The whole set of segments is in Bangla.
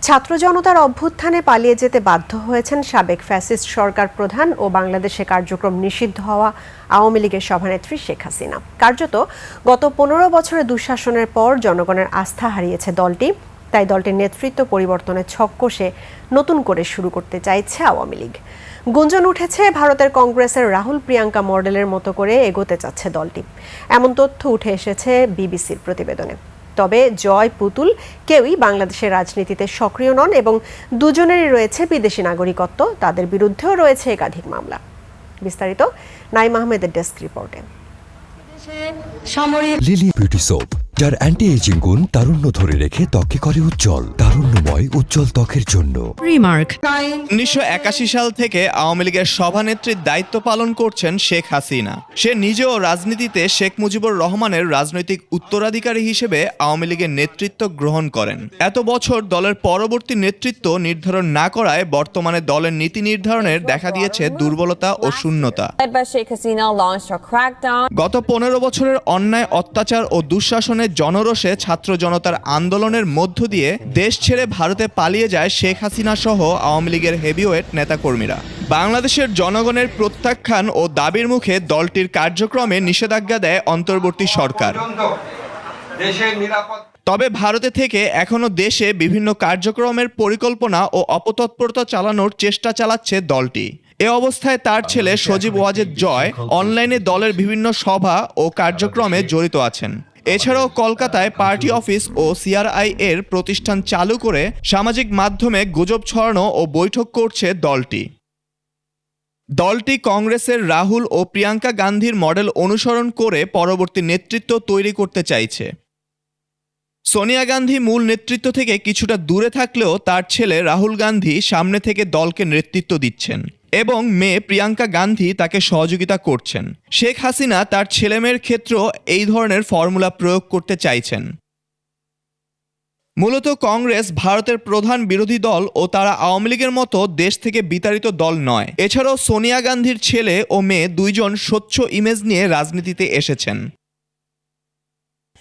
ছাত্র জনতার অভ্যুত্থানে পালিয়ে যেতে বাধ্য হয়েছেন সাবেক ফ্যাসিস্ট সরকার প্রধান ও বাংলাদেশে কার্যক্রম নিষিদ্ধ হওয়া আওয়ামী লীগের সভানেত্রী শেখ হাসিনা। কার্যত গত 15 বছরের দুঃশাসনের পর জনগণের আস্থা হারিয়েছে দলটি। তাই দলটির নেতৃত্ব পরিবর্তনের ছক কষে নতুন করে শুরু করতে চাইছে আওয়ামী লীগ। গুঞ্জন উঠেছে ভারতের কংগ্রেসের রাহুল প্রিয়াঙ্কা মডেলের মতো করে এগোতে চাচ্ছে দলটি। এমন তথ্য উঠে এসেছে বিবিসির প্রতিবেদনে। তবে জয় পুতুল কেউই বাংলাদেশের রাজনীতিতে সক্রিয় নন এবং দুজনেরই রয়েছে বিদেশি নাগরিকত্ব। তাদের বিরুদ্ধেও রয়েছে একাধিক মামলা। বিস্তারিত নাইম আহমেদের ডেস্ক রিপোর্টে। লিলি বিউটি সোপ, যার অ্যান্টি এজিং গুণ তারুণ্য ধরে রেখে ত্বকে করে উজ্জ্বল। তারুণ্যময় উজ্জ্বল ত্বকের জন্য। 1981 সাল থেকে আওয়ামী লীগের সভানেত্রীর দায়িত্ব পালন করছেন শেখ হাসিনা। সে নিজেও রাজনীতিতে শেখ মুজিবুর রহমানের রাজনৈতিক উত্তরাধিকারী হিসেবে আওয়ামী লীগের নেতৃত্ব গ্রহণ করেন। এত বছর দলের পরবর্তী নেতৃত্ব নির্ধারণ না করায় বর্তমানে দলের নীতি নির্ধারণের দেখা দিয়েছে দুর্বলতা ও শূন্যতা। গত 15 বছরের অন্যায়, অত্যাচার ও দুঃশাসনের জনরোষে ছাত্র জনতার আন্দোলনের মধ্য দিয়ে দেশ ছেড়ে ভারতে পালিয়ে যায় শেখ হাসিনা সহ আওয়ামী লীগের হেভিওয়েট নেতাকর্মীরা। বাংলাদেশের জনগণের প্রত্যাখ্যান ও দাবির মুখে দলটির কার্যক্রমে নিষেধাজ্ঞা দেয় অন্তর্বর্তী সরকার। তবে ভারতে থেকে এখনো দেশে বিভিন্ন কার্যক্রমের পরিকল্পনা ও অপতৎপরতা চালানোর চেষ্টা চালাচ্ছে দলটি। এ অবস্থায় তার ছেলে সজীব ওয়াজেদ জয় অনলাইনে দলের বিভিন্ন সভা ও কার্যক্রমে জড়িত আছেন। এছাড়াও কলকাতায় পার্টি অফিস ও সিআরআই এর প্রতিষ্ঠান চালু করে সামাজিক মাধ্যমে গুজব ছড়ানো ও বৈঠক করছে দলটি কংগ্রেসের রাহুল ও প্রিয়াঙ্কা গান্ধীর মডেল অনুসরণ করে পরবর্তী নেতৃত্ব তৈরি করতে চাইছে। সোনিয়া গান্ধী মূল নেতৃত্ব থেকে কিছুটা দূরে থাকলেও তার ছেলে রাহুল গান্ধী সামনে থেকে দলকে নেতৃত্ব দিচ্ছেন এবং মেয়ে প্রিয়াঙ্কা গান্ধী তাকে সহযোগিতা করছেন। শেখ হাসিনা তার ছেলেমেয়ের ক্ষেত্রেও এই ধরনের ফর্মুলা প্রয়োগ করতে চাইছেন। মূলত কংগ্রেস ভারতের প্রধান বিরোধী দল ও তারা আওয়ামী লীগের মতো দেশ থেকে বিতাড়িত দল নয়। এছাড়াও সোনিয়া গান্ধীর ছেলে ও মেয়ে দুইজন স্বচ্ছ ইমেজ নিয়ে রাজনীতিতে এসেছেন।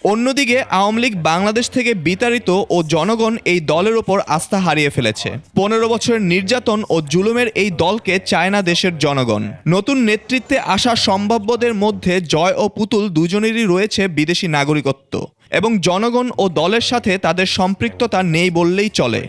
অন্যদিকে আওয়ামী লীগ বাংলাদেশ থেকে বিতাড়িত ও জনগণ এই দলের ওপর আস্থা হারিয়ে ফেলেছে। 15 বছরের নির্যাতন ও জুলুমের এই দলকে চায় না দেশের জনগণ। নতুন নেতৃত্বে আসা সম্ভাব্যদের মধ্যে জয় ও পুতুল দুজনেরই রয়েছে বিদেশি নাগরিকত্ব এবং জনগণ ও দলের সাথে তাদের সম্পৃক্ততা নেই বললেই চলে।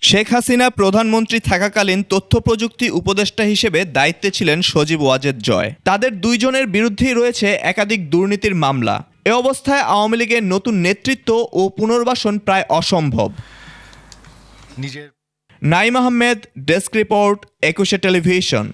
শেখ হাসিনা প্রধানমন্ত্রী থাকাকালীন তথ্য প্রযুক্তি উপদেষ্টা হিসেবে দায়িত্বে ছিলেন সজীব ওয়াজেদ জয়। তাদের দুইজনের বিরুদ্ধেই রয়েছে একাধিক দুর্নীতির মামলা। এ অবস্থায় আওয়ামী লীগের নতুন নেতৃত্ব ও পুনর্বাসন প্রায় অসম্ভব। Naim Ahmed, desk report, 21 television.